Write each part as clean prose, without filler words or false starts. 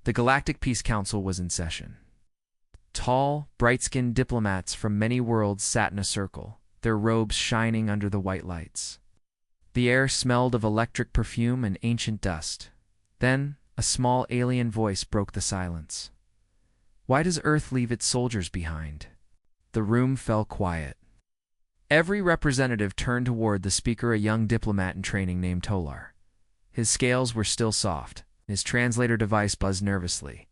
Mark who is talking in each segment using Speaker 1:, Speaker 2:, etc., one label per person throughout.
Speaker 1: The Galactic Peace Council was in session. Tall, bright-skinned diplomats from many worlds sat in a circle, their robes shining under the white lights. The air smelled of electric perfume and ancient dust. Then, a small alien voice broke the silence. "Why does Earth leave its soldiers behind?" The room fell quiet. Every representative turned toward the speaker, a young diplomat in training named Tolar. His scales were still soft. His translator device buzzed nervously.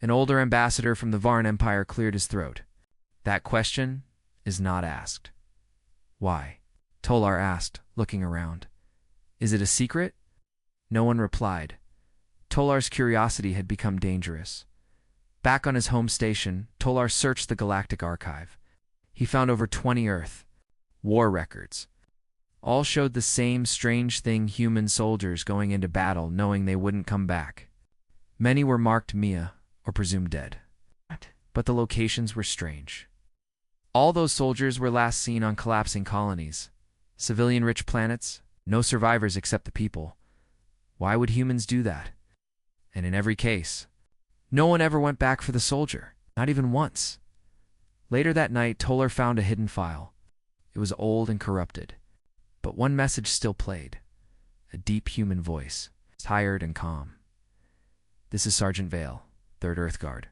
Speaker 1: An older ambassador from the Varn Empire cleared his throat. "That question is not asked." "Why?" Tolar asked, looking around. "Is it a secret?" No one replied. Tolar's curiosity had become dangerous. Back on his home station, Tolar searched the Galactic Archive. He found over 20 Earth war records. All showed the same strange thing: human soldiers going into battle knowing they wouldn't come back. Many were marked Mia, or presumed dead. But the locations were strange. All those soldiers were last seen on collapsing colonies. Civilian-rich planets, no survivors except the people. Why would humans do that? And in every case, no one ever went back for the soldier, not even once. Later that night, Tolar found a hidden file. It was old and corrupted, but one message still played. A deep human voice, tired and calm. "This is Sergeant Vale, 3rd Earth Guard.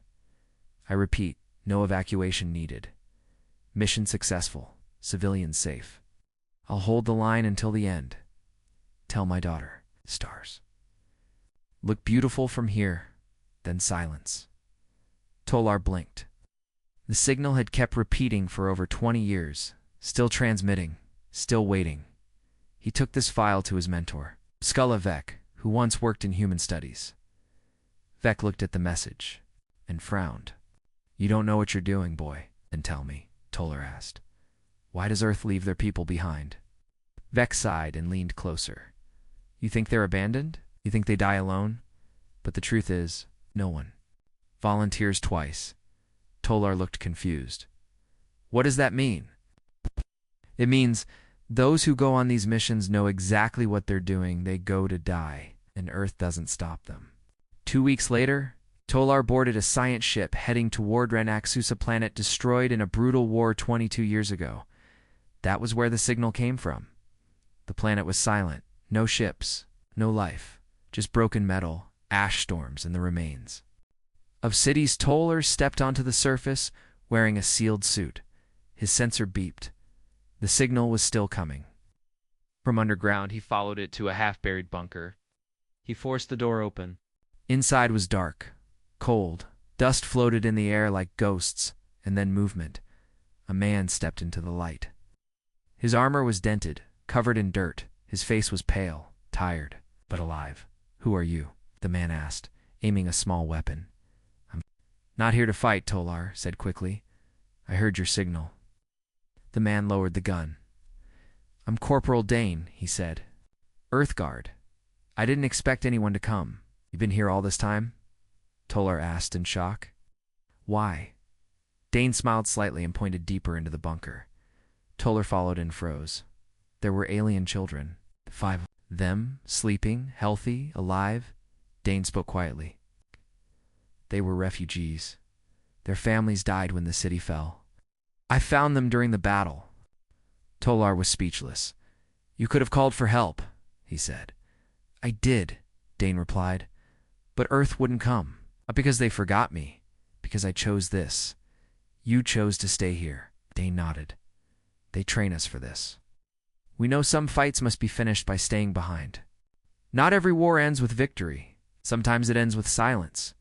Speaker 1: I repeat, no evacuation needed. Mission successful, civilians safe. I'll hold the line until the end. Tell my daughter, stars. Look beautiful from here." Then silence. Tolar blinked. The signal had kept repeating for over 20 years, still transmitting, still waiting. He took this file to his mentor, Skulla Vec, who once worked in human studies. Vec looked at the message and frowned. "You don't know what you're doing, boy." "Then tell me," Tolar asked. "Why does Earth leave their people behind?" Vec sighed and leaned closer. "You think they're abandoned? You think they die alone? But the truth is, no one volunteers twice." Tolar looked confused. "What does that mean?" "It means those who go on these missions know exactly what they're doing. They go to die, and Earth doesn't stop them." 2 weeks later, Tolar boarded a science ship heading toward Renaxus, a planet destroyed in a brutal war 22 years ago. That was where the signal came from. The planet was silent. No ships, no life, just broken metal, ash storms, and the remains of cities. Tolar stepped onto the surface, wearing a sealed suit. His sensor beeped. The signal was still coming. From underground, he followed it to a half-buried bunker. He forced the door open. Inside was dark, cold. Dust floated in the air like ghosts, and then movement. A man stepped into the light. His armor was dented, covered in dirt. His face was pale, tired, but alive. "Who are you?" the man asked, aiming a small weapon. "I'm not here to fight," Tolar said quickly. "I heard your signal." The man lowered the gun. "I'm Corporal Dane," he said. "Earth Guard. I didn't expect anyone to come." "You've been here all this time?" Tolar asked in shock. "Why?" Dane smiled slightly and pointed deeper into the bunker. Tolar followed and froze. There were alien children. 5 of them, sleeping, healthy, alive. Dane spoke quietly. "They were refugees. Their families died when the city fell. I found them during the battle." Tolar was speechless. "You could have called for help," he said. "I did," Dane replied. "But Earth wouldn't come. Not because they forgot me, because I chose this. You chose to stay here." Dane nodded. "They train us for this. We know some fights must be finished by staying behind. Not every war ends with victory. Sometimes it ends with silence."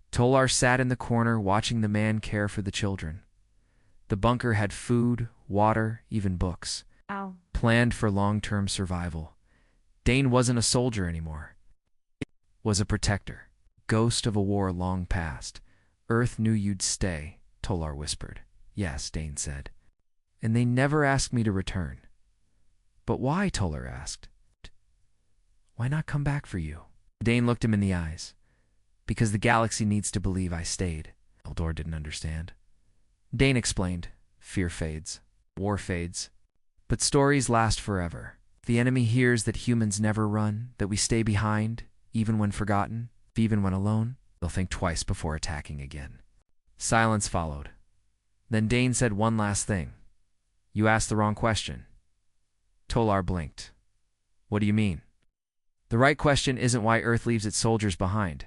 Speaker 1: Tolar sat in the corner watching the man care for the children. The bunker had food, water, even books. Planned for long-term survival. Dane wasn't a soldier anymore. He was a protector. Ghost of a war long past. "Earth knew you'd stay," Tolar whispered. "Yes," Dane said. "And they never asked me to return." "But why?" Tolar asked. "Why not come back for you?" Dane looked him in the eyes. "Because the galaxy needs to believe I stayed." Eldor didn't understand. Dane explained. "Fear fades. War fades. But stories last forever. If the enemy hears that humans never run, that we stay behind, even when forgotten, even when alone, They'll think twice before attacking again. Silence followed. Then Dane said one last thing. You asked the wrong question. Tolar blinked. What do you mean? The right question isn't why Earth leaves its soldiers behind.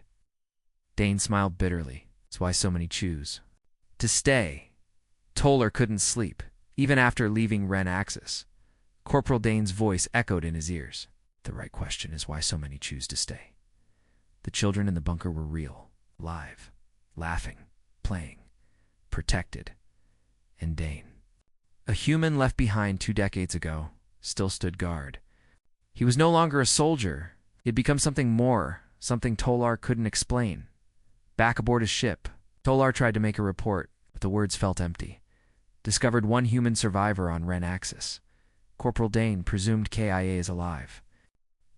Speaker 1: Dane smiled bitterly. It's why so many choose to stay. Tolar couldn't sleep, even after leaving Ren Axis. Corporal Dane's voice echoed in his ears. The right question is why so many choose to stay. The children in the bunker were real, alive, laughing, playing, protected. And Dane, a human left behind 2 decades ago, still stood guard. He was no longer a soldier. He had become something more, something Tolar couldn't explain. Back aboard his ship, Tolar tried to make a report, but the words felt empty. Discovered 1 human survivor on Ren Axis. Corporal Dane presumed KIA is alive.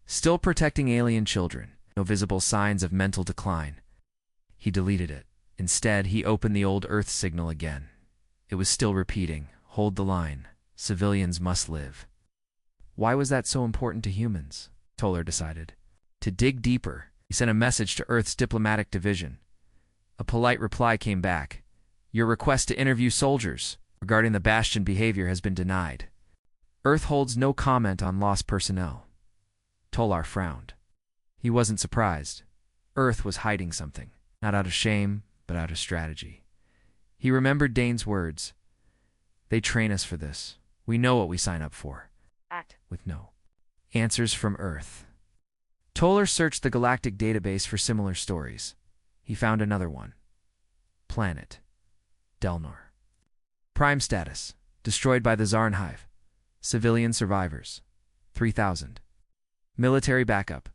Speaker 1: Still protecting alien children, no visible signs of mental decline. He deleted it. Instead, he opened the old Earth signal again. It was still repeating, hold the line. Civilians must live. Why was that so important to humans? Tolar decided. To dig deeper, he sent a message to Earth's diplomatic division. A polite reply came back. Your request to interview soldiers regarding the Bastion behavior has been denied. Earth holds no comment on lost personnel. Tolar frowned. He wasn't surprised. Earth was hiding something, not out of shame, but out of strategy. He remembered Dane's words. They train us for this. We know what we sign up for. Act with no answers from Earth. Tolar searched the galactic database for similar stories. He found another one. Planet. Delnar. Prime status. Destroyed by the Zarnhive. Civilian survivors. 3,000. Military backup.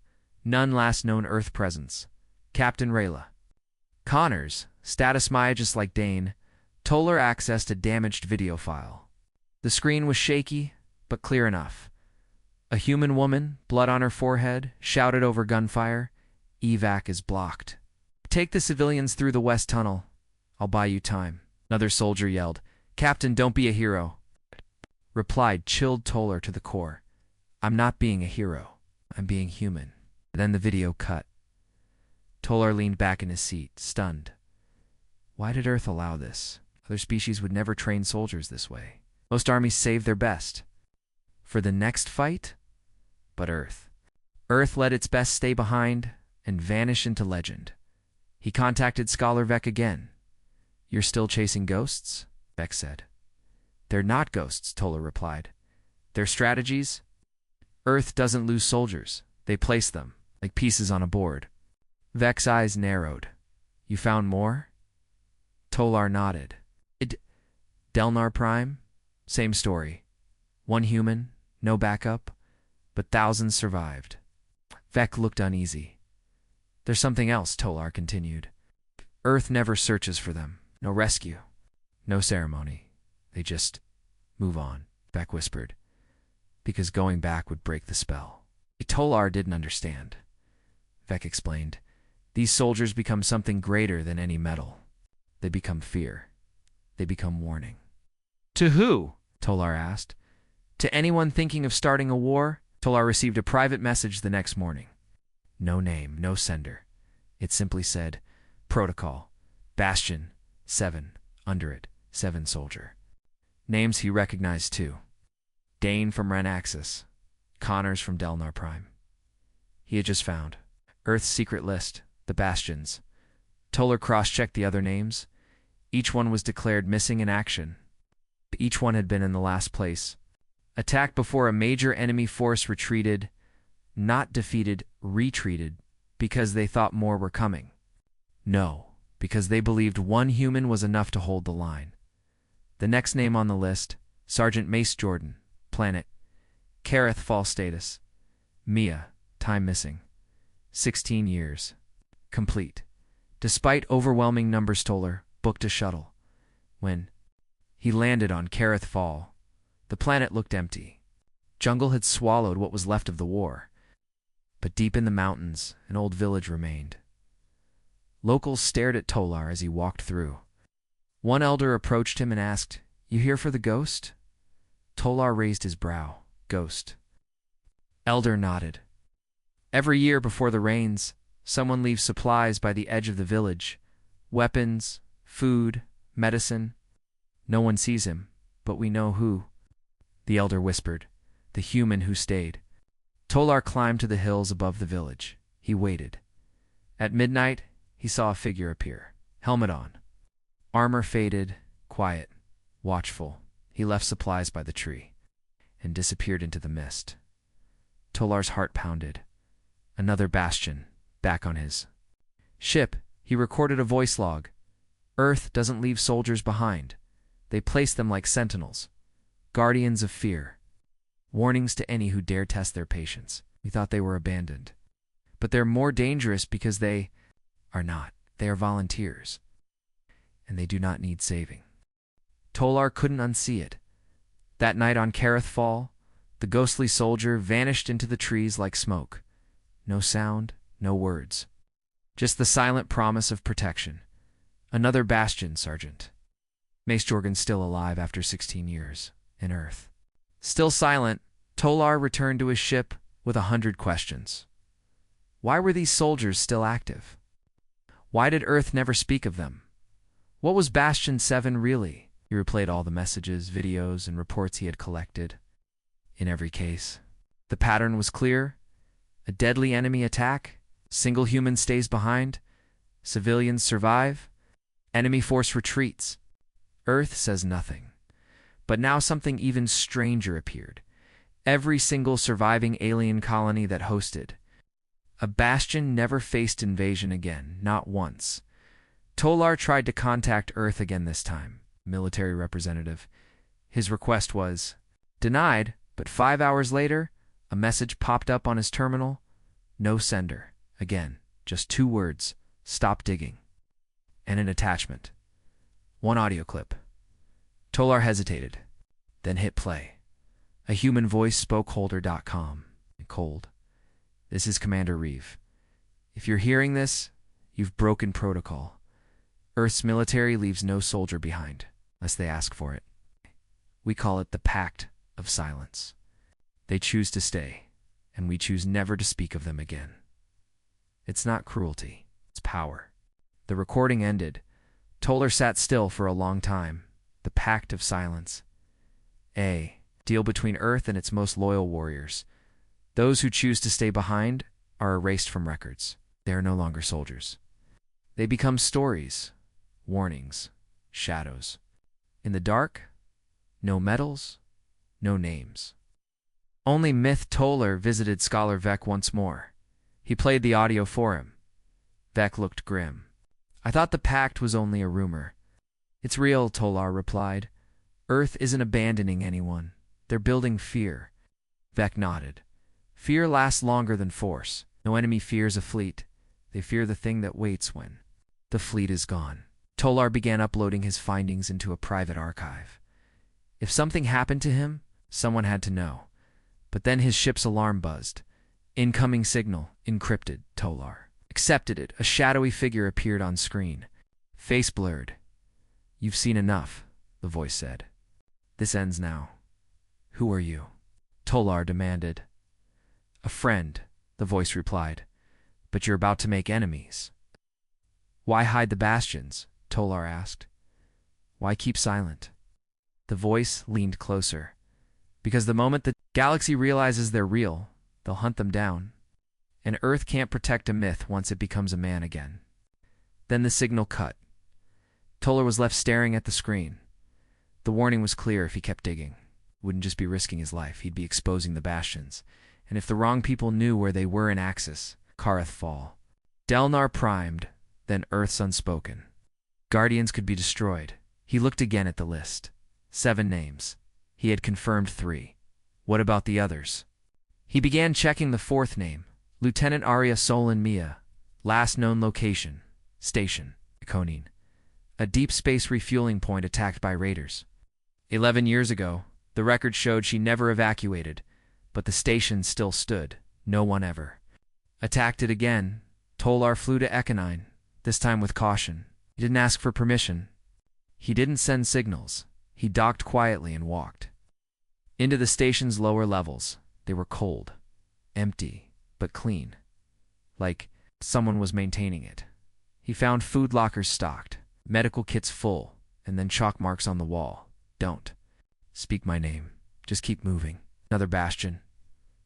Speaker 1: None last known Earth presence. Captain Rayla. Connors. Status Maya just like Dane. Tolar accessed a damaged video file. The screen was shaky, but clear enough. A human woman, blood on her forehead, shouted over gunfire. Evac is blocked. Take the civilians through the west tunnel. I'll buy you time. Another soldier yelled. Captain, don't be a hero. Replied chilled Tolar to the core. I'm not being a hero. I'm being human. Then the video cut. Tolar leaned back in his seat, stunned. Why did Earth allow this? Other species would never train soldiers this way. Most armies save their best for the next fight? But Earth. Earth let its best stay behind and vanish into legend. He contacted Scholar Vec again. You're still chasing ghosts? Vec said. They're not ghosts, Tolar replied. They're strategies. Earth doesn't lose soldiers. They place them, like pieces on a board. Vec's eyes narrowed. You found more? Tolar nodded. Delnar Prime? Same story. 1 human, no backup, but thousands survived. Vec looked uneasy. There's something else, Tolar continued. Earth never searches for them. No rescue. No ceremony. They just move on, Vec whispered. Because going back would break the spell. Tolar didn't understand. Vec explained. These soldiers become something greater than any metal. They become fear. They become warning. To who? Tolar asked. To anyone thinking of starting a war? Tolar received a private message the next morning. No name, no sender. It simply said, Protocol. Bastion. 7. Under it. 7 soldier. Names he recognized too. Dane from Ren Axis. Connors from Delnar Prime. He had just found Earth's secret list, the Bastions. Tolar cross-checked the other names. Each one was declared missing in action. Each one had been in the last place. Attacked before a major enemy force retreated, not defeated, retreated, because they thought more were coming. No, because they believed 1 human was enough to hold the line. The next name on the list, Sergeant Mace Jordan, Planet. Kareth Fall status. Mia, time missing. 16 years. Complete. Despite overwhelming numbers, Tolar booked a shuttle. When he landed on Kareth Fall, the planet looked empty. Jungle had swallowed what was left of the war. But deep in the mountains, an old village remained. Locals stared at Tolar as he walked through. One elder approached him and asked, You here for the ghost? Tolar raised his brow. Ghost. Elder nodded. Every year before the rains, Someone leaves supplies by the edge of the village. Weapons, food, medicine. No one sees him, but we know who. The elder whispered. The human who stayed. Tolar climbed to the hills above the village. He waited. At midnight, he saw a figure appear. Helmet on. Armor faded, quiet, watchful. He left supplies by the tree and disappeared into the mist. Tolar's heart pounded. Another bastion, back on his ship. He recorded a voice log. Earth doesn't leave soldiers behind. They place them like sentinels, guardians of fear. Warnings to any who dare test their patience. We thought they were abandoned. But they're more dangerous because they are not. They are volunteers. And they do not need saving. Tolar couldn't unsee it. That night on Kareth Fall, the ghostly soldier vanished into the trees like smoke. No sound, no words. Just the silent promise of protection. Another bastion, Sergeant. Mace Jorgen's still alive after 16 years, in Earth. Still silent, Tolar returned to his ship with 100 questions. Why were these soldiers still active? Why did Earth never speak of them? What was Bastion 7 really? He replayed all the messages, videos, and reports he had collected. In every case, the pattern was clear. A deadly enemy attack, single human stays behind, civilians survive, enemy force retreats. Earth says nothing. But now something even stranger appeared. Every single surviving alien colony that hosted. A bastion never faced invasion again, not once. Tolar tried to contact Earth again this time, military representative. His request was denied, but 5 hours later, a message popped up on his terminal. No sender. Again, just 2 words. Stop digging. And an attachment. 1 audio clip. Tolar hesitated, then hit play. A human voice spoke holder.com. Cold. This is Commander Reeve. If you're hearing this, you've broken protocol. Earth's military leaves no soldier behind, unless they ask for it. We call it the Pact of Silence. They choose to stay, and we choose never to speak of them again. It's not cruelty, it's power. The recording ended. Tolar sat still for a long time. The Pact of Silence. A deal between Earth and its most loyal warriors. Those who choose to stay behind are erased from records. They are no longer soldiers. They become stories, warnings, shadows. In the dark, no medals, no names. Only Myth Tolar visited Scholar Vec once more. He played the audio for him. Vec looked grim. I thought the pact was only a rumor. It's real, Tolar replied. Earth isn't abandoning anyone. They're building fear. Vec nodded. Fear lasts longer than force. No enemy fears a fleet. They fear the thing that waits when the fleet is gone. Tolar began uploading his findings into a private archive. If something happened to him, someone had to know. But then his ship's alarm buzzed. Incoming signal, encrypted, Tolar. Accepted it. A shadowy figure appeared on screen. Face blurred. You've seen enough, the voice said. This ends now. Who are you? Tolar demanded. A friend, the voice replied. But you're about to make enemies. Why hide the bastions? Tolar asked. Why keep silent? The voice leaned closer. Because the moment the galaxy realizes they're real, they'll hunt them down. And Earth can't protect a myth once it becomes a man again. Then the signal cut. Tolar was left staring at the screen. The warning was clear if he kept digging. Wouldn't just be risking his life, he'd be exposing the bastions. And if the wrong people knew where they were in Axis, Kareth Fall. Delnar primed, then Earth's unspoken. Guardians could be destroyed. He looked again at the list. 7 names. He had confirmed 3. What about the others? He began checking the 4th name. Lieutenant Arya Solon Mia. Last known location. Station. Iconine. A deep space refueling point attacked by raiders. 11 years ago, the record showed she never evacuated, but the station still stood. No one ever attacked it again. Tolar flew to Iconine, this time with caution. He didn't ask for permission. He didn't send signals. He docked quietly and walked into the station's lower levels. They were cold, empty, but clean. Like Someone was maintaining it. He found food lockers stocked, medical kits full, and then chalk marks on the wall. Don't speak my name. Just keep moving. Another bastion.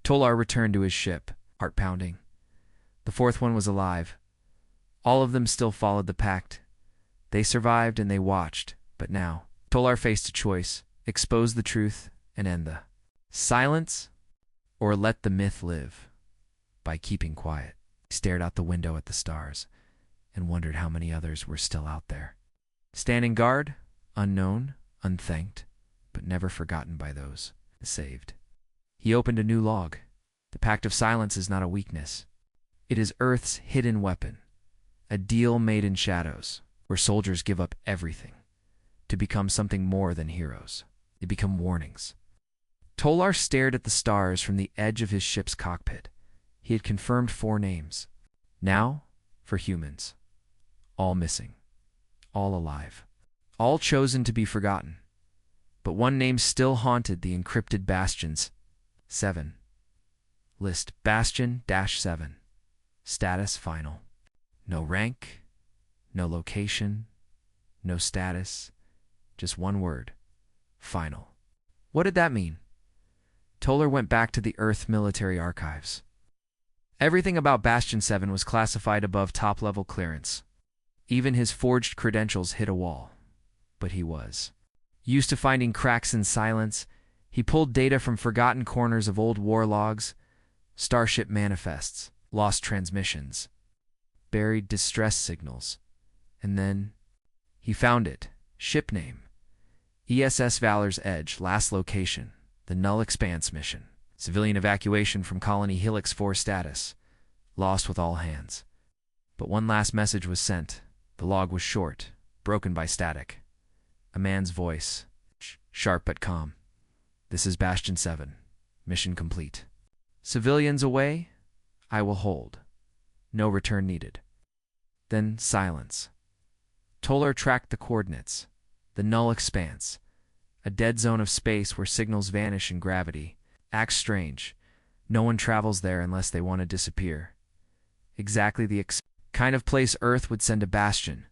Speaker 1: Tolar returned to his ship, heart pounding. The fourth one was alive. All of them still followed the pact. They survived and they watched, but now Tolar faced a choice: expose the truth and end the silence, or let the myth live by keeping quiet. He stared out the window at the stars and wondered how many others were still out there. Standing guard, unknown, unthanked, but never forgotten by those saved. He opened a new log. The Pact of Silence is not a weakness. It is Earth's hidden weapon, a deal made in shadows, where soldiers give up everything to become something more than heroes. They become warnings. Tolar stared at the stars from the edge of his ship's cockpit. He had confirmed 4 names. Now, for humans. All missing. All alive. All chosen to be forgotten. But one name still haunted the encrypted bastions. 7. List Bastion-7. Status final. No rank, no location, no status, just one word. Final. What did that mean? Tolar went back to the Earth military archives. Everything about Bastion 7 was classified above top-level clearance. Even his forged credentials hit a wall. But he was used to finding cracks in silence. He pulled data from forgotten corners of old war logs, starship manifests, lost transmissions, buried distress signals. And then he found it. Ship name: ESS Valor's Edge, last location, the Null Expanse mission. Civilian evacuation from Colony Helix 4 status. Lost with all hands. But one last message was sent. The log was short, broken by static. A man's voice, sharp but calm. This is Bastion 7. Mission complete. Civilians away? I will hold. No return needed. Then silence. Tolar tracked the coordinates. The Null Expanse. A dead zone of space where signals vanish in gravity. Acts strange. No one travels there unless they want to disappear. Exactly the kind of place Earth would send a Bastion.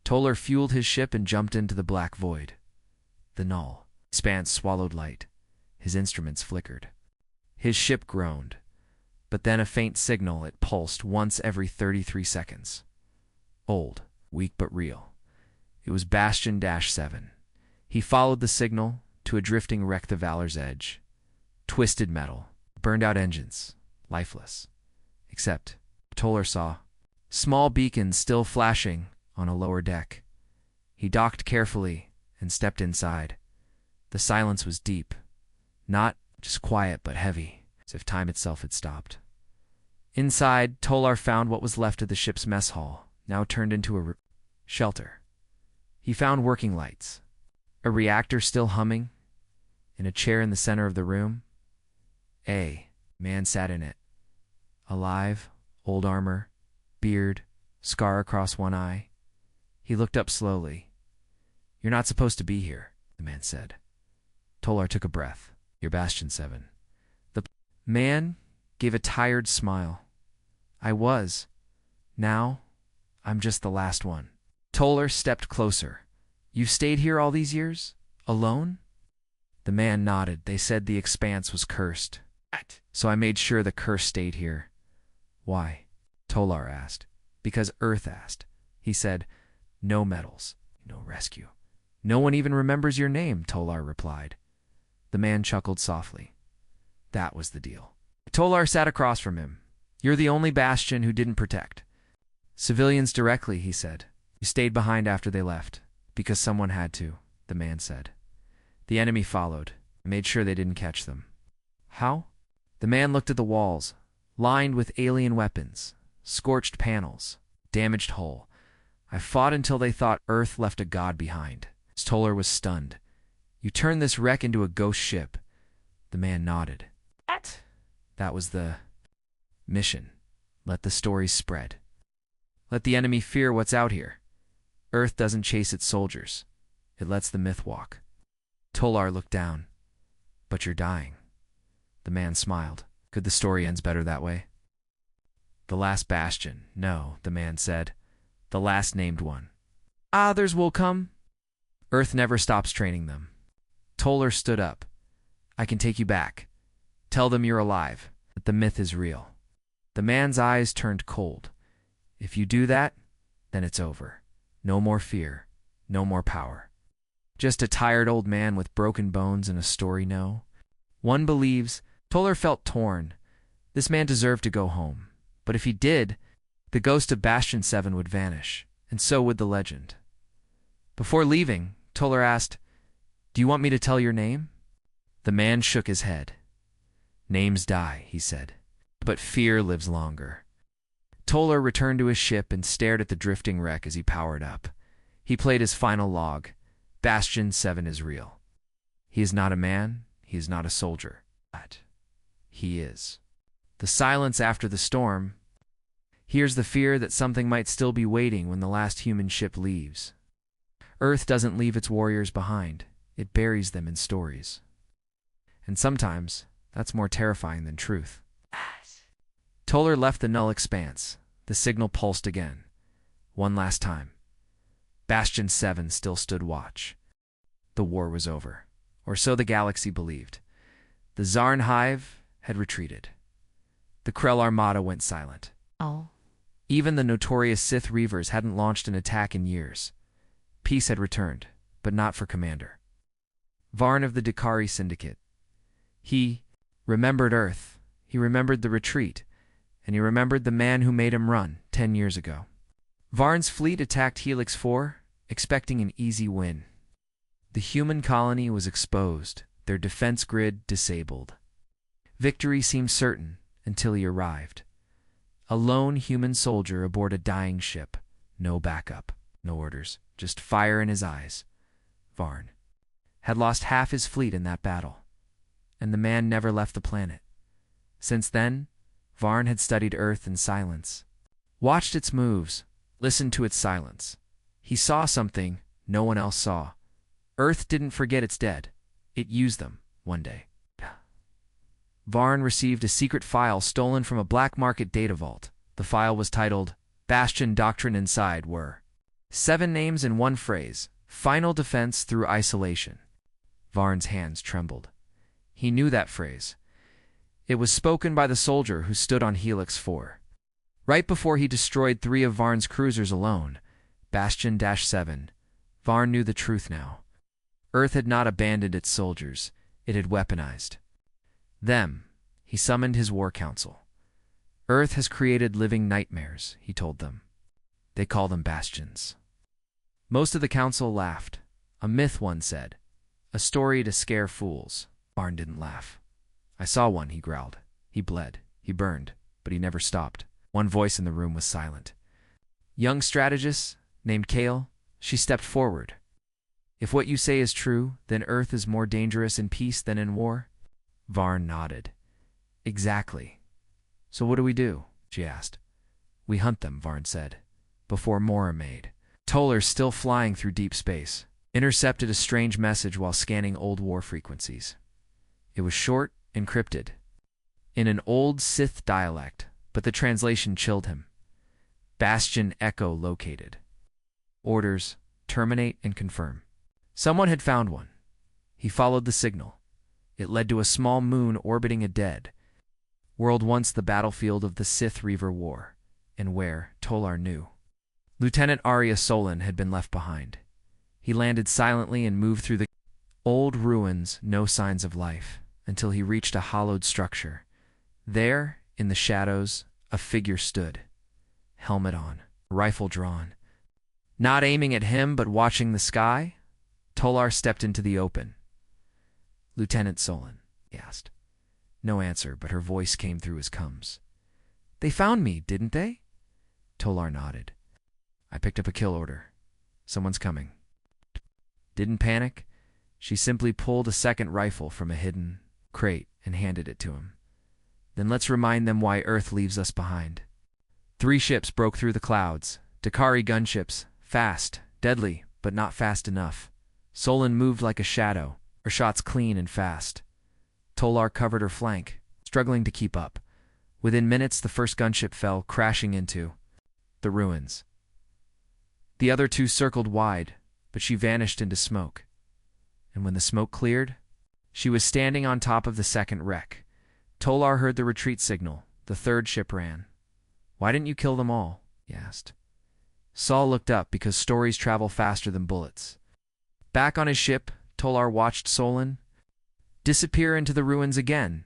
Speaker 1: Tolar fueled his ship and jumped into the black void. The Null Expanse swallowed light. His instruments flickered. His ship groaned. But then a faint signal. It pulsed once every 33 seconds. Old, weak but real. It was Bastion-7. He followed the signal to a drifting wreck, the Valor's Edge. Twisted metal, burned out engines, lifeless. Except, Tolar saw small beacons still flashing on a lower deck. He docked carefully and stepped inside. The silence was deep, not just quiet but heavy, as if time itself had stopped. Inside, Tolar found what was left of the ship's mess hall, now turned into a shelter. He found working lights, a reactor still humming, and a chair in the center of the room. A man sat in it, alive, old armor, beard, scar across one eye. He looked up slowly. You're not supposed to be here, the man said. Tolar took a breath. You're Bastion 7. The man gave a tired smile. I was. Now, I'm just the last one. Tolar stepped closer. You've stayed here all these years? Alone? The man nodded. They said the expanse was cursed. So I made sure the curse stayed here. Why? Tolar asked. Because Earth asked. He said, no medals, no rescue. No one even remembers your name, Tolar replied. The man chuckled softly. That was the deal. Tolar sat across from him. You're the only Bastion who didn't protect. Civilians directly, he said. You stayed behind after they left. Because someone had to, the man said. The enemy followed. I made sure they didn't catch them. How? The man looked at the walls, lined with alien weapons, scorched panels, damaged hull. I fought until they thought Earth left a god behind. Tolar was stunned. You turned this wreck into a ghost ship. The man nodded. What? That was the mission. Let the stories spread. Let the enemy fear what's out here. Earth doesn't chase its soldiers. It lets the myth walk. Tolar looked down. But you're dying. The man smiled. Could the story end better that way? The last bastion. No, the man said. The last named one. Others will come. Earth never stops training them. Toller stood up. I can take you back. Tell them you're alive, that the myth is real. The man's eyes turned cold. If you do that, then it's over. No more fear. No more power. Just a tired old man with broken bones and a story, no? One believes. Toller felt torn. This man deserved to go home. But if he did, the ghost of Bastion 7 would vanish, and so would the legend. Before leaving, Toller asked, Do you want me to tell your name? The man shook his head. Names die, he said, but fear lives longer. Toller returned to his ship and stared at the drifting wreck as he powered up. He played his final log. Bastion 7 is real. He is not a man, he is not a soldier, but he is. The silence after the storm. Here's the fear that something might still be waiting when the last human ship leaves. Earth doesn't leave its warriors behind. It buries them in stories. And sometimes, that's more terrifying than truth. Toller left the null expanse. The signal pulsed again. One last time. Bastion 7 still stood watch. The war was over. Or so the galaxy believed. The Zarn Hive had retreated. The Krell Armada went silent.
Speaker 2: Oh.
Speaker 1: Even the notorious Sith Reavers hadn't launched an attack in years. Peace had returned, but not for Commander Varn of the Dakari Syndicate. He remembered Earth, he remembered the retreat, and he remembered the man who made him run 10 years ago. Varn's fleet attacked Helix 4, expecting an easy win. The human colony was exposed, their defense grid disabled. Victory seemed certain until he arrived. A lone human soldier aboard a dying ship. No backup, no orders, just fire in his eyes. Varn had lost half his fleet in that battle, and the man never left the planet. Since then, Varn had studied Earth in silence, watched its moves, listened to its silence. He saw something no one else saw. Earth didn't forget its dead. It used them one day. Varn received a secret file stolen from a black market data vault. The file was titled, Bastion Doctrine. Inside were 7 names in one phrase, final defense through isolation. Varn's hands trembled. He knew that phrase. It was spoken by the soldier who stood on Helix 4. Right before he destroyed 3 of Varn's cruisers alone, Bastion-7, Varn knew the truth now. Earth had not abandoned its soldiers. It had weaponized them. He summoned his war council. Earth has created living nightmares, he told them. They call them bastions. Most of the council laughed. A myth, one said. A story to scare fools. Varn didn't laugh. I saw one, he growled. He bled. He burned. But he never stopped. One voice in the room was silent. Young strategist, named Kale, she stepped forward. If what you say is true, then Earth is more dangerous in peace than in war? Varn nodded. Exactly. So what do we do? She asked. We hunt them, Varn said, before more are made. Toller, still flying through deep space, intercepted a strange message while scanning old war frequencies. It was short, encrypted, in an old Sith dialect, but the translation chilled him. Bastion Echo located. Orders, terminate and confirm. Someone had found one. He followed the signal. It led to a small moon orbiting a dead world, once the battlefield of the Sith Reaver War, and where, Tolar knew, Lieutenant Arya Solon had been left behind. He landed silently and moved through the old ruins, no signs of life, until he reached a hollowed structure. There, in the shadows, a figure stood, helmet on, rifle drawn. Not aiming at him, but watching the sky, Tolar stepped into the open. Lieutenant Solon, he asked. No answer, but her voice came through his cums. They found me, didn't they? Tolar nodded. I picked up a kill order. Someone's coming. Didn't panic. She simply pulled a second rifle from a hidden crate and handed it to him. Then let's remind them why Earth leaves us behind. 3 ships broke through the clouds. Dakari gunships, fast, deadly, but not fast enough. Solon moved like a shadow, her shots clean and fast. Tolar covered her flank, struggling to keep up. Within minutes, the first gunship fell, crashing into the ruins. The other two circled wide, but she vanished into smoke. And when the smoke cleared, she was standing on top of the second wreck. Tolar heard the retreat signal. The third ship ran. "Why didn't you kill them all?" he asked. Saul looked up because stories travel faster than bullets. Back on his ship, Tolar watched Solon disappear into the ruins again.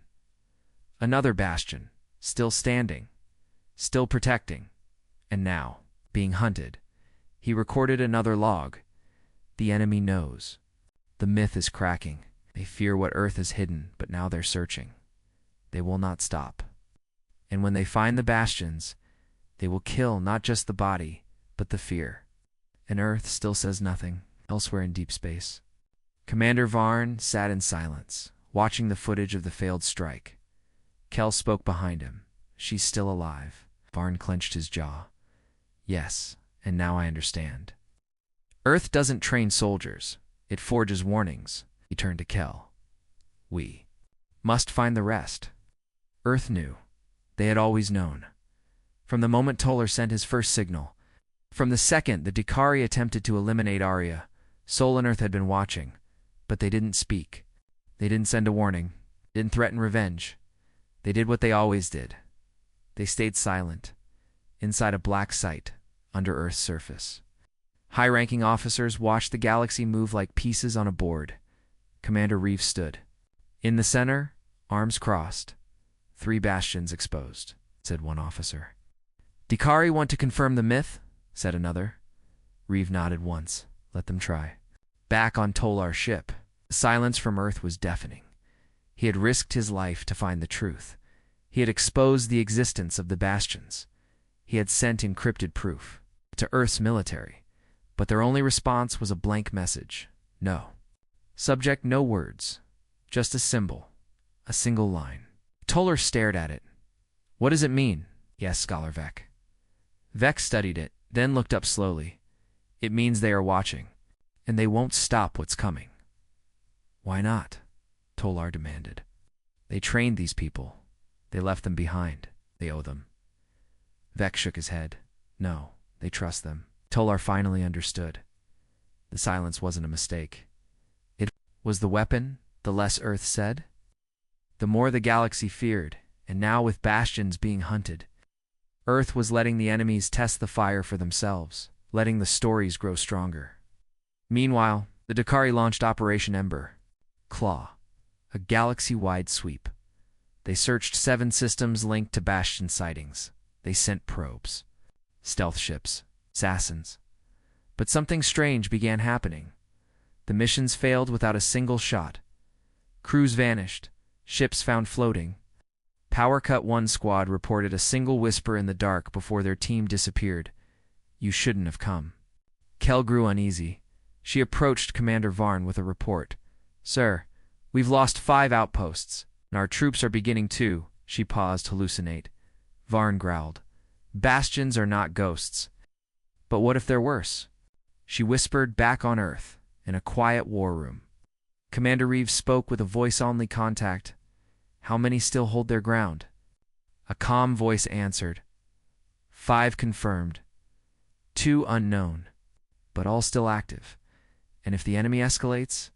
Speaker 1: Another bastion, still standing, still protecting, and now being hunted. He recorded another log. The enemy knows. The myth is cracking. They fear what Earth has hidden, but now they're searching. They will not stop. And when they find the bastions, they will kill not just the body, but the fear. And Earth still says nothing, elsewhere in deep space. Commander Varn sat in silence, watching the footage of the failed strike. Kel spoke behind him. "She's still alive." Varn clenched his jaw. "Yes, and now I understand. Earth doesn't train soldiers. It forges warnings." He turned to Kel. "We must find the rest." Earth knew. They had always known. From the moment Tolar sent his first signal. From the second the Dakari attempted to eliminate Arya, Sol and Earth had been watching. But they didn't speak. They didn't send a warning. Didn't threaten revenge. They did what they always did. They stayed silent, inside a black site, under Earth's surface. High-ranking officers watched the galaxy move like pieces on a board. Commander Reeves stood. In the center, arms crossed, 3 bastions exposed, said one officer. "Dakari want to confirm the myth?" said another. Reeve nodded once. "Let them try." Back on Tolar's ship, the silence from Earth was deafening. He had risked his life to find the truth. He had exposed the existence of the bastions. He had sent encrypted proof to Earth's military, but their only response was a blank message. No. Subject, no words. Just a symbol. A single line. Tolar stared at it. "What does it mean?" he asked Scholar Vec. Vec studied it, then looked up slowly. "It means they are watching, and they won't stop what's coming." "Why not?" Tolar demanded. "They trained these people. They left them behind. They owe them." Vec shook his head. "No, they trust them." Tolar finally understood. The silence wasn't a mistake. It was the weapon, the less Earth said. The more the galaxy feared, and now with bastions being hunted, Earth was letting the enemies test the fire for themselves, letting the stories grow stronger. Meanwhile, the Dakari launched Operation Ember. Claw. A galaxy-wide sweep. They searched 7 systems linked to bastion sightings. They sent probes. Stealth ships. Assassins. But something strange began happening. The missions failed without a single shot. Crews vanished. Ships found floating. Power Cut 1 squad reported a single whisper in the dark before their team disappeared. "You shouldn't have come." Kel grew uneasy. She approached Commander Varn with a report. "Sir, we've lost 5 outposts, and our troops are beginning to..." She paused to hallucinate. Varn growled. "Bastions are not ghosts. But what if they're worse?" She whispered back on Earth, in a quiet war room. Commander Reeves spoke with a voice-only contact. "How many still hold their ground?" A calm voice answered. 5 confirmed. 2 unknown. But all still active. And if the enemy escalates?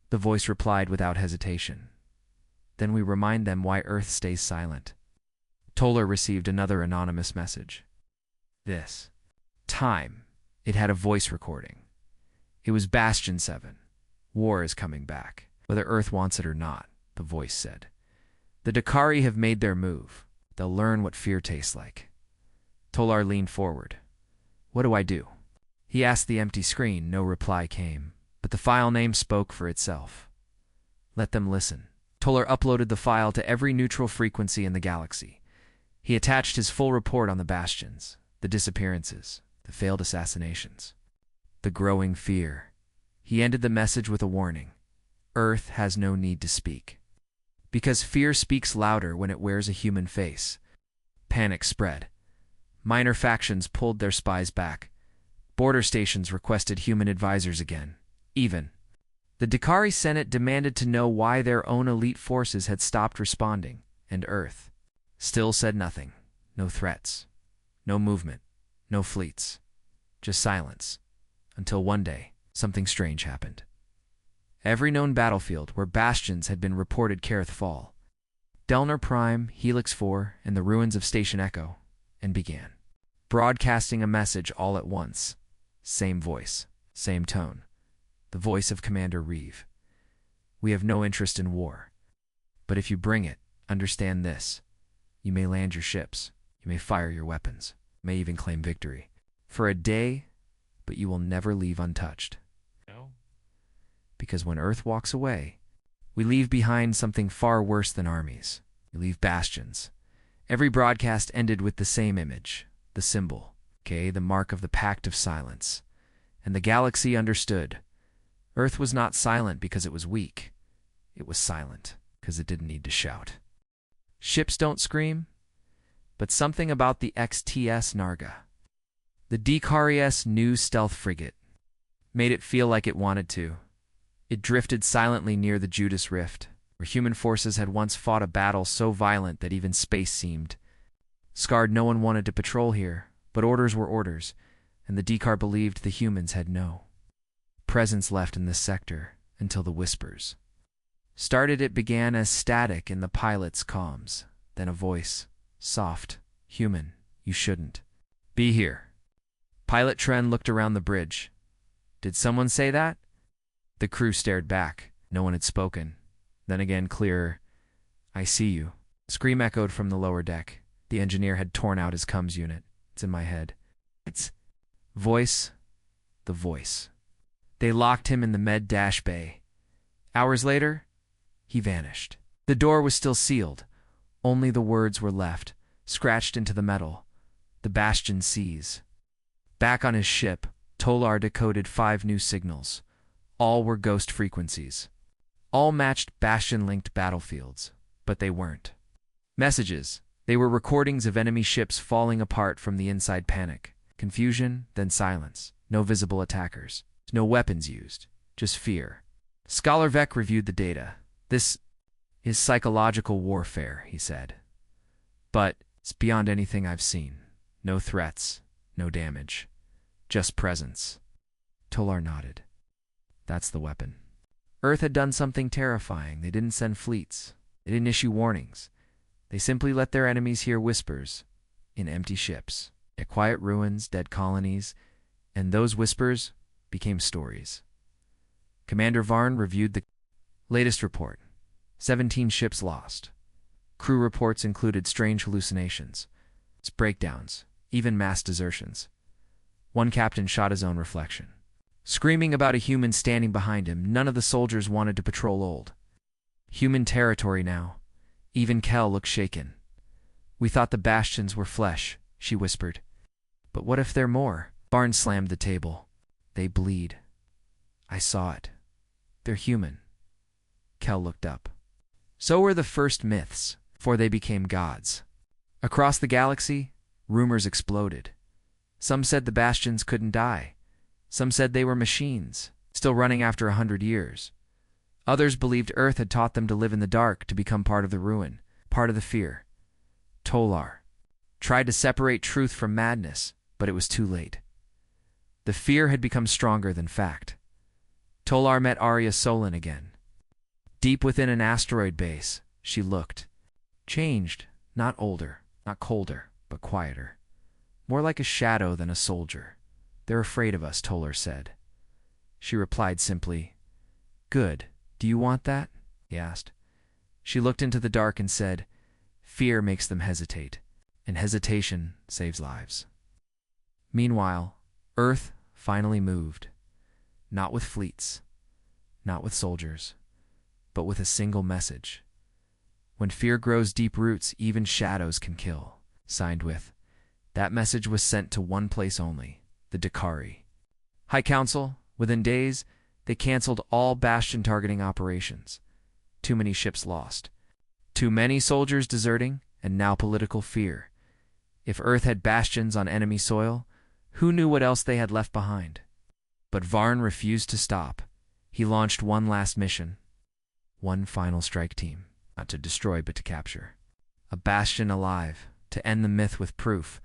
Speaker 1: The voice replied without hesitation. "Then we remind them why Earth stays silent." Tolar received another anonymous message. This time, it had a voice recording. It was Bastion 7. "War is coming back, whether Earth wants it or not," the voice said. "The Dakari have made their move. They'll learn what fear tastes like." Tolar leaned forward. "What do I do?" He asked the empty screen. No reply came, but the file name spoke for itself. "Let them listen." Tolar uploaded the file to every neutral frequency in the galaxy. He attached his full report on the bastions, the disappearances, the failed assassinations, the growing fear. He ended the message with a warning. Earth has no need to speak. Because fear speaks louder when it wears a human face. Panic spread. Minor factions pulled their spies back. Border stations requested human advisors again. Even the Dakari Senate demanded to know why their own elite forces had stopped responding, and Earth Still said nothing. No threats. No movement. No fleets. Just silence. Until one day, something strange happened. Every known battlefield where bastions had been reported Careth fall. Delner Prime, Helix 4, and the ruins of Station Echo, and began. Broadcasting a message all at once. Same voice. Same tone. The voice of Commander Reeve. We have no interest in war. But if you bring it, understand this. You may land your ships. You may fire your weapons. You may even claim victory. For a day, but you will never leave untouched.
Speaker 2: No.
Speaker 1: Because when Earth walks away, we leave behind something far worse than armies. We leave bastions. Every broadcast ended with the same image, the symbol, okay, the mark of the Pact of Silence. And the galaxy understood. Earth was not silent because it was weak. It was silent because it didn't need to shout. Ships don't scream, but something about the XTS Narga, the Dikari's new stealth frigate, made it feel like it wanted to. It drifted silently near the Judas Rift, where human forces had once fought a battle so violent that even space seemed scarred. No one wanted to patrol here, but orders were orders, and the Dikar believed the humans had no presence left in this sector until the whispers started. It began as static in the pilot's comms, then a voice, soft, human, you shouldn't be here. Pilot Tren looked around the bridge. Did someone say that? The crew stared back. No one had spoken. Then again, clearer, I see you. Scream echoed from the lower deck. The engineer had torn out his comms unit. It's in my head. It's voice, the voice. They locked him in the med-dash bay. Hours later, he vanished. The door was still sealed. Only the words were left, scratched into the metal. The bastion sees. Back on his ship, Tolar decoded 5 new signals. All were ghost frequencies. All matched bastion-linked battlefields, but they weren't messages. They were recordings of enemy ships falling apart from the inside. Panic, confusion, then silence. No visible attackers. No weapons used. Just fear. Scholar Vec reviewed the data. This is psychological warfare, he said. But it's beyond anything I've seen. No threats. No damage. Just presence. Tolar nodded. That's the weapon. Earth had done something terrifying. They didn't send fleets. They didn't issue warnings. They simply let their enemies hear whispers in empty ships, at quiet ruins, dead colonies, and those whispers became stories. Commander Varn reviewed the latest report. 17 ships lost. Crew reports included strange hallucinations, breakdowns, even mass desertions. One captain shot his own reflection, screaming about a human standing behind him. None of the soldiers wanted to patrol old human territory now. Even Kel looked shaken. We thought the bastions were flesh, she whispered. But what if they're more? Barnes slammed the table. They bleed. I saw it. They're human. Kel looked up. So were the first myths, before they became gods. Across the galaxy, rumors exploded. Some said the bastions couldn't die. Some said they were machines, still running after 100 years. Others believed Earth had taught them to live in the dark, to become part of the ruin, part of the fear. Tolar tried to separate truth from madness, but it was too late. The fear had become stronger than fact. Tolar met Arya Solon again. Deep within an asteroid base, she looked. Changed, not older, not colder, but quieter. More like a shadow than a soldier. They're afraid of us, Tolar said. She replied simply, Good. Do you want that? He asked. She looked into the dark and said, Fear makes them hesitate, and hesitation saves lives. Meanwhile, Earth finally moved. Not with fleets, not with soldiers, but with a single message. When fear grows deep roots, even shadows can kill. Signed with. That message was sent to one place only, the Dakari. High Council, within days, they canceled all bastion targeting operations. Too many ships lost. Too many soldiers deserting, and now political fear. If Earth had bastions on enemy soil, who knew what else they had left behind? But Varn refused to stop. He launched one last mission. One final strike team. Not to destroy, but to capture. a bastion alive, to end the myth with proof.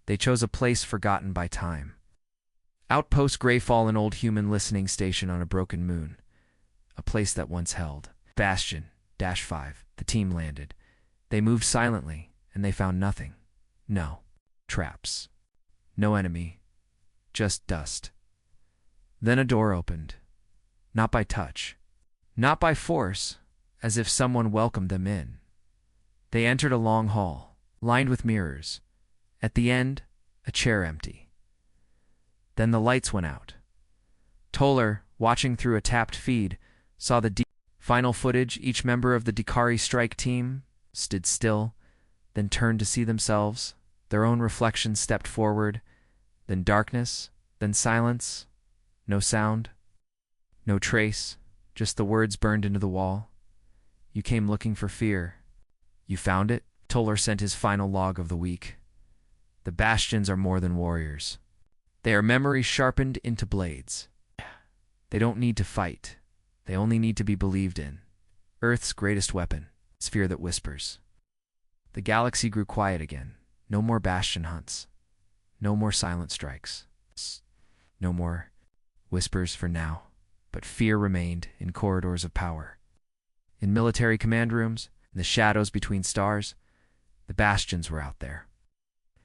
Speaker 1: They chose a place forgotten by time. Outpost Greyfall, an old human listening station on a broken moon. A place that once held. Bastion, -5. The team landed. They moved silently, and they found nothing. No traps. No enemy. Just dust. Then a door opened. Not by touch. Not by force, as if someone welcomed them in. They entered a long hall, lined with mirrors. At the end, a chair empty. Then the lights went out. Toller, watching through a tapped feed, saw the final footage. Each member of the Dakari strike team stood still, then turned to see themselves. Their own reflections stepped forward, then darkness, then silence. No sound, no trace, just the words burned into the wall. You came looking for fear. You found it. Toller sent his final log of the week. The bastions are more than warriors. They are memories sharpened into blades. They don't need to fight. They only need to be believed in. Earth's greatest weapon is fear that whispers. The galaxy grew quiet again. No more bastion hunts. No more silent strikes. No more whispers for now. But fear remained in corridors of power. In military command rooms, in the shadows between stars, the bastions were out there.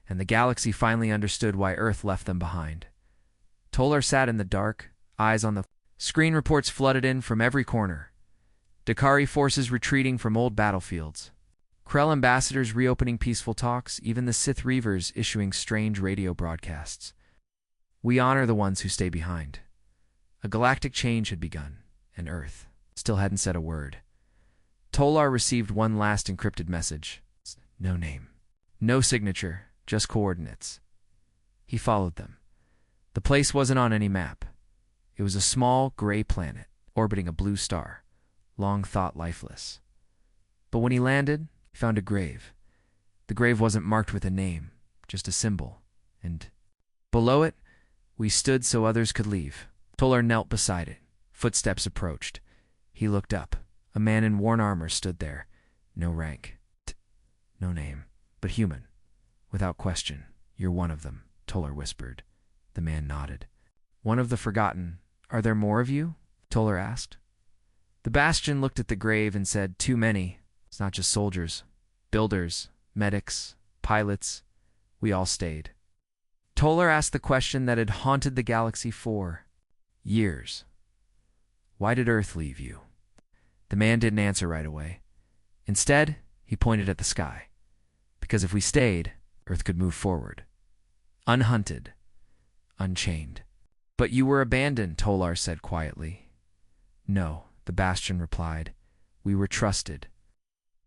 Speaker 1: And the galaxy finally understood why Earth left them behind. Toller sat in the dark, eyes on the screen. Reports flooded in from every corner. Dakari forces retreating from old battlefields. Krell ambassadors reopening peaceful talks, even the Sith Reavers issuing strange radio broadcasts. We honor the ones who stay behind. A galactic change had begun, and Earth still hadn't said a word. Tolar received one last encrypted message. No name. No signature, just coordinates. He followed them. The place wasn't on any map. It was a small, gray planet, orbiting a blue star, long thought lifeless. But when he landed, he found a grave. The grave wasn't marked with a name, just a symbol. And below it, we stood so others could leave. Tolar knelt beside it. Footsteps approached. He looked up. A man in worn armor stood there. No rank. No name. But human. Without question. You're one of them, Tolar whispered. The man nodded. One of the forgotten. Are there more of you? Tolar asked. The Bastion looked at the grave and said, too many. It's not just soldiers. Builders, medics, pilots. We all stayed. Tolar asked the question that had haunted the galaxy for years. Why did Earth leave you? The man didn't answer right away. Instead, he pointed at the sky. Because if we stayed, Earth could move forward. Unhunted. Unchained. But you were abandoned, Tolar said quietly. No, the Bastion replied. We were trusted.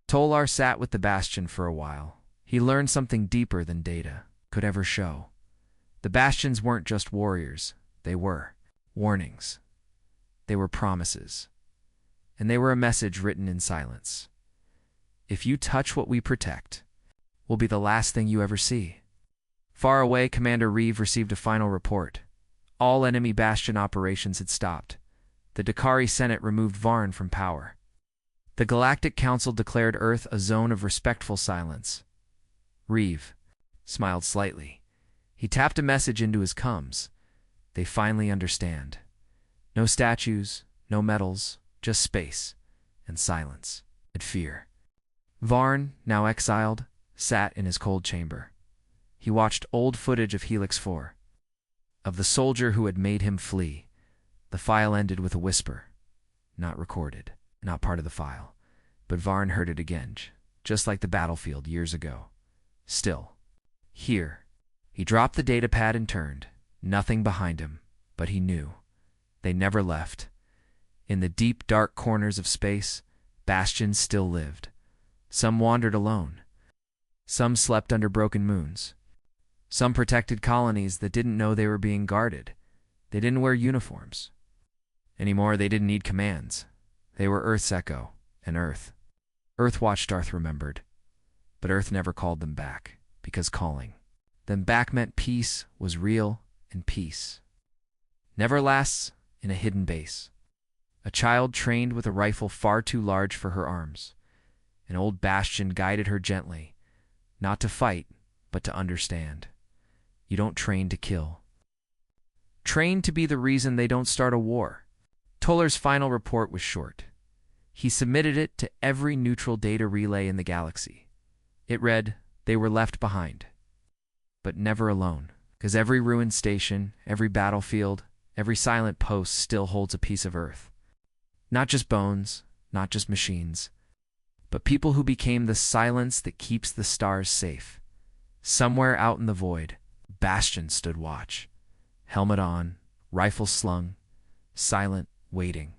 Speaker 1: Tolar sat with the Bastion for a while. He learned something deeper than data could ever show. The Bastions weren't just warriors. They were warnings. They were promises. And they were a message written in silence. If you touch what we protect, will be the last thing you ever see. Far away, Commander Reeve received a final report. All enemy Bastion operations had stopped. The Dakari Senate removed Varn from power. The Galactic Council declared Earth a zone of respectful silence. Reeve smiled slightly. He tapped a message into his comms. They finally understand. No statues, no medals, just space and silence and fear. Varn, now exiled, sat in his cold chamber. He watched old footage of Helix 4, of the soldier who had made him flee. The file ended with a whisper. Not recorded, not part of the file. But Varn heard it again, just like the battlefield years ago. Still, here. He dropped the datapad and turned. Nothing behind him, but he knew. They never left. In the deep, dark corners of space, Bastions still lived. Some wandered alone. Some slept under broken moons. Some protected colonies that didn't know they were being guarded. They didn't wear uniforms. Anymore, they didn't need commands. They were Earth's echo, and Earth. Earth watched, Earth remembered. But Earth never called them back, because calling them back meant peace was real, and peace never lasts in a hidden base. A child trained with a rifle far too large for her arms. and old Bastion guided her gently, not to fight, but to understand. You don't train to kill. Train to be the reason they don't start a war. Toller's final report was short. He submitted it to every neutral data relay in the galaxy. It read, they were left behind. But never alone, because every ruined station, every battlefield, every silent post still holds a piece of Earth. Not just bones, not just machines, but people who became the silence that keeps the stars safe. Somewhere out in the void, Bastion stood watch. Helmet on, rifle slung, silent, waiting.